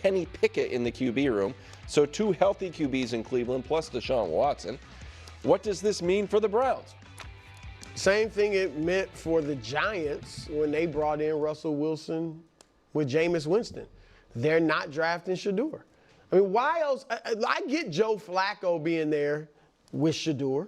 Kenny Pickett in the QB room. So 2 healthy QBs in Cleveland plus Deshaun Watson. What does this mean for the Browns? Same thing it meant for the Giants when they brought in Russell Wilson with Jameis Winston. They're not drafting Shedeur. I mean, why else? I get Joe Flacco being there with Shedeur.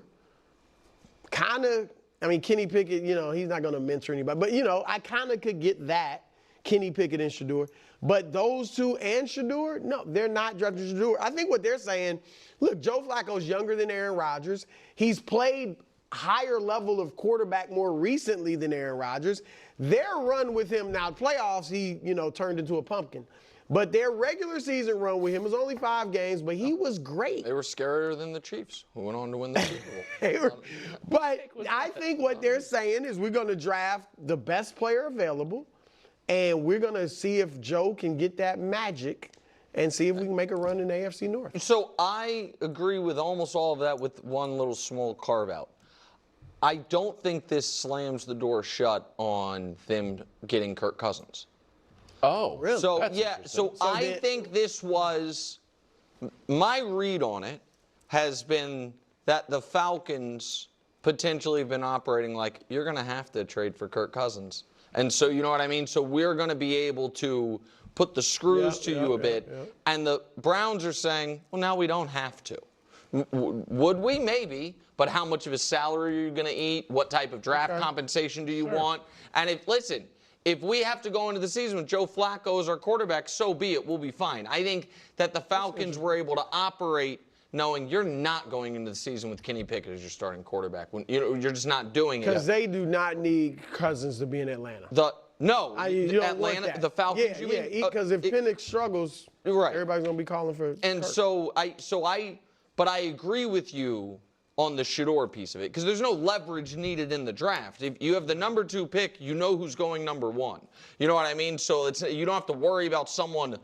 Kenny Pickett, he's not going to mentor anybody. But, I kind of could get that, Kenny Pickett and Shedeur. But those two and Shedeur, no, they're not drafting Shedeur. I think what they're saying, look, Joe Flacco's younger than Aaron Rodgers. He's played higher level of quarterback more recently than Aaron Rodgers. Their run with him now, playoffs, he, turned into a pumpkin. But their regular season run with him was only 5 games, but he was great. They were scarier than the Chiefs, who went on to win the Super Bowl. But I think what they're saying is we're going to draft the best player available, and we're going to see if Joe can get that magic and see if we can make a run in the AFC North. So I agree with almost all of that with one little small carve-out. I don't think this slams the door shut on them getting Kirk Cousins. Oh, really? So, I think this was, my read on it has been that the Falcons potentially have been operating like, you're going to have to trade for Kirk Cousins. And so, you know what I mean? So we're going to be able to put the screws to you a bit. And the Browns are saying, well, now we don't have to. Would we? Maybe. But how much of his salary are you going to eat? What type of draft compensation do you want? And if we have to go into the season with Joe Flacco as our quarterback, so be it. We'll be fine. I think that the Falcons were able to operate knowing you're not going into the season with Kenny Pickett as your starting quarterback. You're just not doing it. Because they do not need Cousins to be in Atlanta. Atlanta, the Falcons. Yeah, because if Penix struggles, everybody's gonna be calling for. And Kirk. But I agree with you on the Shedeur piece of it, because there's no leverage needed in the draft. If you have the number 2 pick, you know who's going number 1. You know what I mean? So you don't have to worry about someone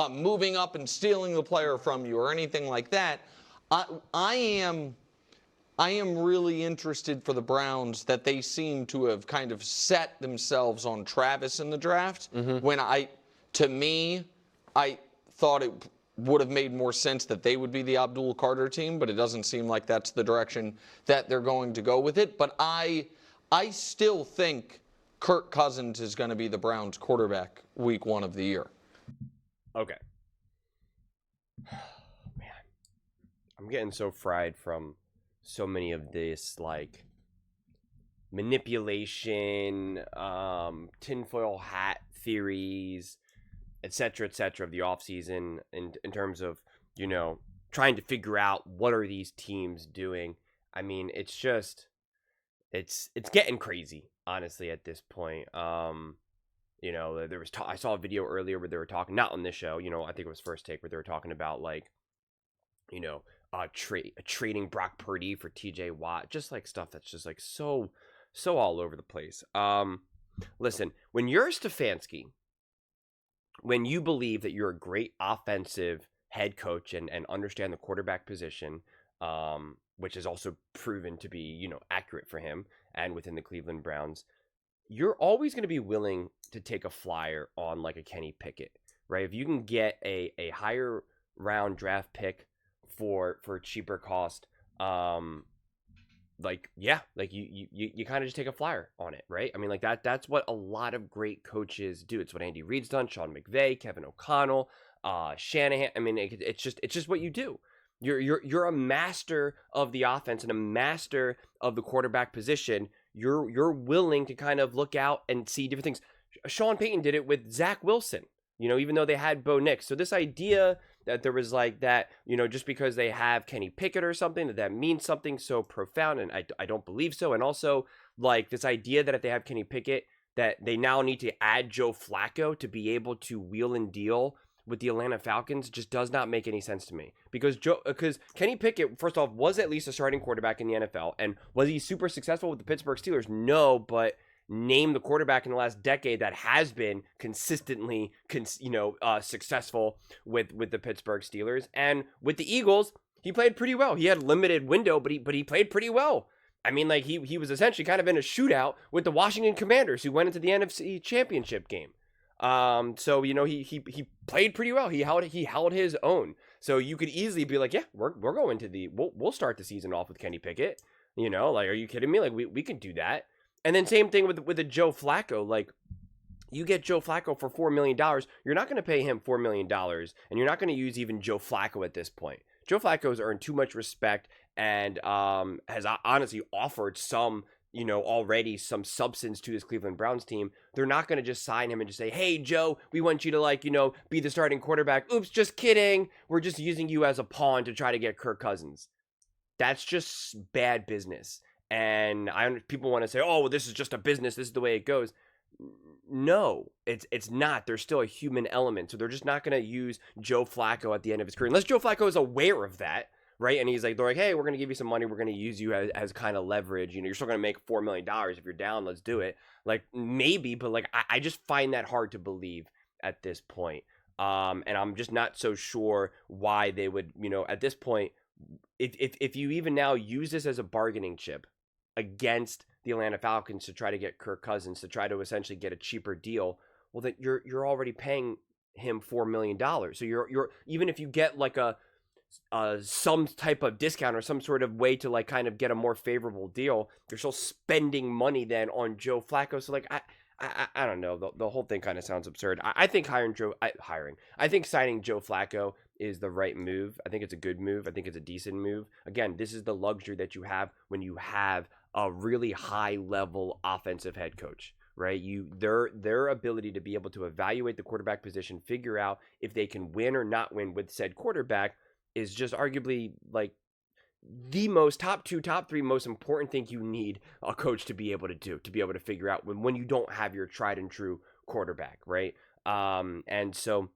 moving up and stealing the player from you or anything like that. I am really interested for the Browns that they seem to have kind of set themselves on Travis in the draft. When I thought it would have made more sense that they would be the Abdul Carter team, but it doesn't seem like that's the direction that they're going to go with it. But I still think Kirk Cousins is going to be the Browns quarterback week 1 of the year. Okay. Man, I'm getting so fried from so many of this, manipulation, tinfoil hat theories, et cetera, of the offseason in terms of, trying to figure out what are these teams doing. I mean, it's just, it's getting crazy, honestly, at this point. There was I saw a video earlier where they were talking, not on this show, I think it was First Take, where they were talking about, trading Brock Purdy for TJ Watt, just stuff that's just so all over the place. Listen, when you're Stefanski, when you believe that you're a great offensive head coach and understand the quarterback position, which is also proven to be, accurate for him and within the Cleveland Browns, you're always going to be willing to take a flyer on a Kenny Pickett, right? If you can get a higher round draft pick for a cheaper cost, you kind of just take a flyer on it, right? I mean, that's what a lot of great coaches do. It's what Andy Reid's done, Sean McVay, Kevin O'Connell, Shanahan. I mean, it's just what you do. You're a master of the offense and a master of the quarterback position. You're willing to kind of look out and see different things. Sean Payton did it with Zach Wilson, even though they had Bo Nix. So this idea that there was that, just because they have Kenny Pickett or something, that means something so profound, and I don't believe so. And also, this idea that if they have Kenny Pickett, that they now need to add Joe Flacco to be able to wheel and deal with the Atlanta Falcons just does not make any sense to me. Because Kenny Pickett, first off, was at least a starting quarterback in the NFL. And was he super successful with the Pittsburgh Steelers? No, but name the quarterback in the last decade that has been consistently, successful with the Pittsburgh Steelers. And with the Eagles, he played pretty well. He had a limited window, but he played pretty well. I mean, he was essentially kind of in a shootout with the Washington Commanders, who went into the NFC Championship game. So he played pretty well. He held his own. So you could easily be like, yeah, we're going to we'll start the season off with Kenny Pickett. Like, are you kidding me? Like, we can do that. And then same thing with a Joe Flacco. Like, you get Joe Flacco for $4 million. You're not going to pay him $4 million, and you're not going to use even Joe Flacco at this point. Joe Flacco's earned too much respect and has honestly offered some, already some substance to his Cleveland Browns team. They're not going to just sign him and just say, hey, Joe, we want you to, be the starting quarterback. Oops, just kidding. We're just using you as a pawn to try to get Kirk Cousins. That's just bad business. And people want to say, oh, well, this is just a business. This is the way it goes. No, it's not. There's still a human element. So they're just not going to use Joe Flacco at the end of his career. Unless Joe Flacco is aware of that, right? And they're like, hey, we're going to give you some money. We're going to use you as kind of leverage. You're still going to make $4 million. If you're down, let's do it. Like, maybe, but like, I just find that hard to believe at this point. And I'm just not so sure why they would, at this point, if you even now use this as a bargaining chip against the Atlanta Falcons to try to get Kirk Cousins, to try to essentially get a cheaper deal, well, then you're already paying him $4 million. So you're even if you get like some type of discount or some sort of way to like kind of get a more favorable deal, you're still spending money then on Joe Flacco. So like I don't know. The whole thing kind of sounds absurd. I think I think signing Joe Flacco is the right move. I think it's a good move. I think it's a decent move. Again, this is the luxury that you have when you have a really high level offensive head coach, right? Their ability to be able to evaluate the quarterback position, figure out if they can win or not win with said quarterback is just arguably like the top 3 most important thing you need a coach to be able to do, to be able to figure out when you don't have your tried and true quarterback, right? And so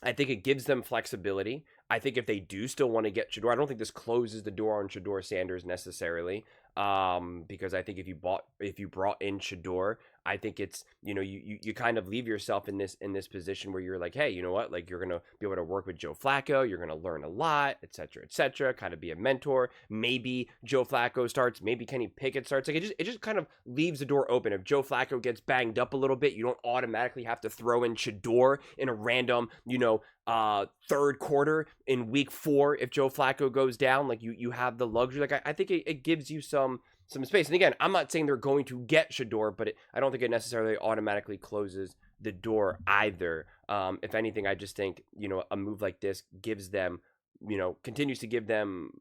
I think it gives them flexibility. I think if they do still want to get Shedeur, I don't think this closes the door on Shedeur Sanders necessarily. Because I think if you brought in Shedeur, I think it's, you kind of leave yourself in this position where you're like, hey, you know what? Like, you're going to be able to work with Joe Flacco. You're going to learn a lot, et cetera, kind of be a mentor. Maybe Joe Flacco starts, maybe Kenny Pickett starts. Like, it just kind of leaves the door open. If Joe Flacco gets banged up a little bit, you don't automatically have to throw in Shedeur in a random, third quarter in week 4. If Joe Flacco goes down, like you have the luxury. Like, I think it gives you some space. And again, I'm not saying they're going to get Shedeur, but I don't think it necessarily automatically closes the door either. If anything, I just think, a move like this gives them, continues to give them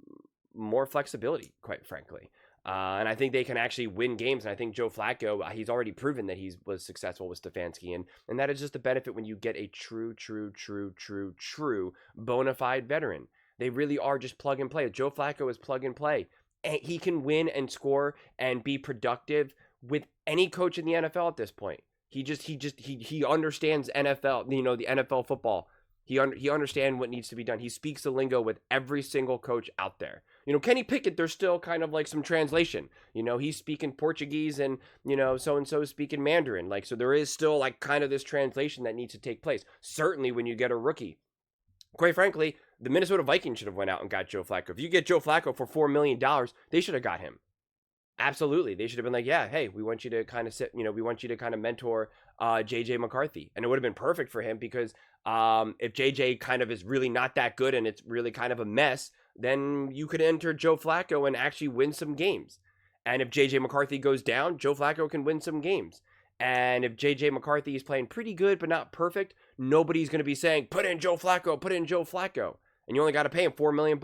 more flexibility, quite frankly. And I think they can actually win games. And I think Joe Flacco, he's already proven that he was successful with Stefanski. And that is just a benefit when you get a true bona fide veteran. They really are just plug and play. Joe Flacco is plug and play. And he can win and score and be productive with any coach in the NFL at this point. He understands NFL, the NFL football. He understands what needs to be done. He speaks the lingo with every single coach out there. Kenny Pickett, there's still kind of like some translation. He's speaking Portuguese and, so-and-so is speaking Mandarin. Like, so there is still like kind of this translation that needs to take place. Certainly when you get a rookie. Quite frankly, the Minnesota Vikings should have went out and got Joe Flacco. If you get Joe Flacco for $4 million, they should have got him. Absolutely. They should have been like, yeah, hey, we want you to kind of we want you to kind of mentor JJ McCarthy. And it would have been perfect for him because if JJ kind of is really not that good and it's really kind of a mess, then you could enter Joe Flacco and actually win some games. And if JJ McCarthy goes down, Joe Flacco can win some games. And if JJ McCarthy is playing pretty good but not perfect, nobody's going to be saying, put in Joe Flacco, put in Joe Flacco. And you only got to pay him $4 million.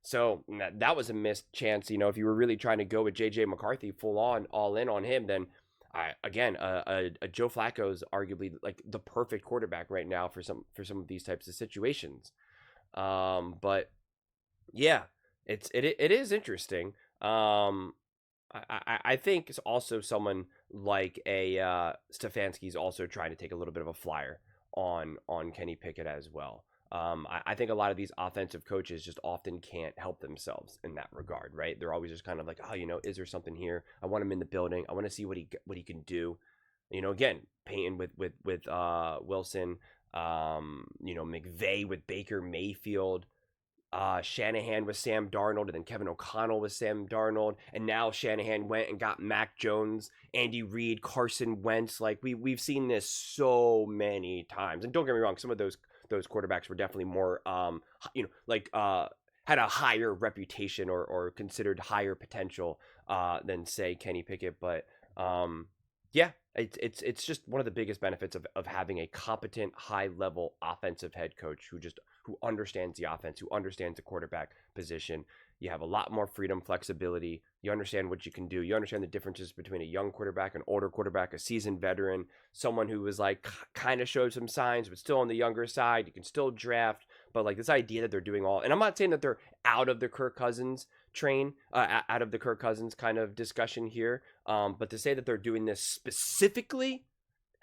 So that was a missed chance. If you were really trying to go with JJ McCarthy full on, all in on him, then a Joe Flacco is arguably like the perfect quarterback right now for some of these types of situations. But yeah, it is interesting. I think it's also someone like a Stefanski's also trying to take a little bit of a flyer on Kenny Pickett as well. I think a lot of these offensive coaches just often can't help themselves in that regard, right? They're always just kind of like, oh, is there something here? I want him in the building. I want to see what he can do. Again, Peyton with Wilson, McVay with Baker Mayfield. Shanahan with Sam Darnold, and then Kevin O'Connell with Sam Darnold, and now Shanahan went and got Mac Jones, Andy Reid, Carson Wentz. Like we've seen this so many times. And don't get me wrong, some of those quarterbacks were definitely more had a higher reputation or considered higher potential than say Kenny Pickett. But yeah, it's just one of the biggest benefits of having a competent, high-level offensive head coach who understands the offense, who understands the quarterback position. You have a lot more freedom, flexibility. You understand what you can do. You understand the differences between a young quarterback, an older quarterback, a seasoned veteran, someone who was like kind of showed some signs, but still on the younger side. You can still draft, but like this idea that they're doing all, and I'm not saying that they're out of the Kirk Cousins train, out of the Kirk Cousins kind of discussion here, but to say that they're doing this specifically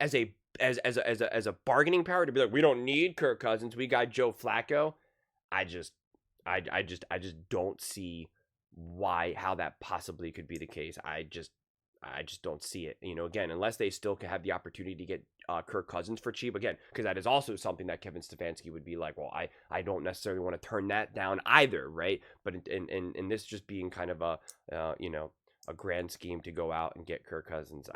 as a bargaining power to be like, we don't need Kirk Cousins, we got Joe Flacco. I just don't see how that possibly could be the case. I just don't see it. Again, unless they still can have the opportunity to get Kirk Cousins for cheap again, because that is also something that Kevin Stefanski would be like, well, I don't necessarily want to turn that down either, right? But in this just being kind of a grand scheme to go out and get Kirk Cousins,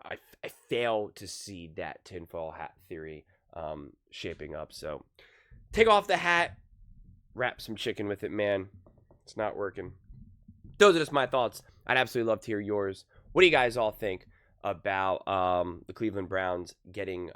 I fail to see that tinfoil hat theory shaping up. So take off the hat, wrap some chicken with it, man. It's not working. Those are just my thoughts. I'd absolutely love to hear yours. What do you guys all think about the Cleveland Browns getting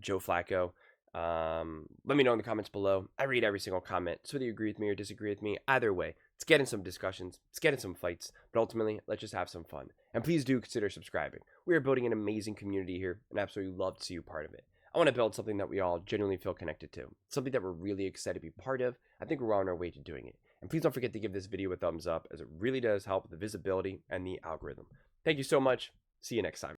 Joe Flacco? Let me know in the comments below. I read every single comment. So whether you agree with me or disagree with me, either way, let's get in some discussions. Let's get in some fights. But ultimately, let's just have some fun. And please do consider subscribing. We are building an amazing community here, and I absolutely love to see you part of it. I want to build something that we all genuinely feel connected to. Something that we're really excited to be part of. I think we're on our way to doing it. And please don't forget to give this video a thumbs up, as it really does help with the visibility and the algorithm. Thank you so much. See you next time.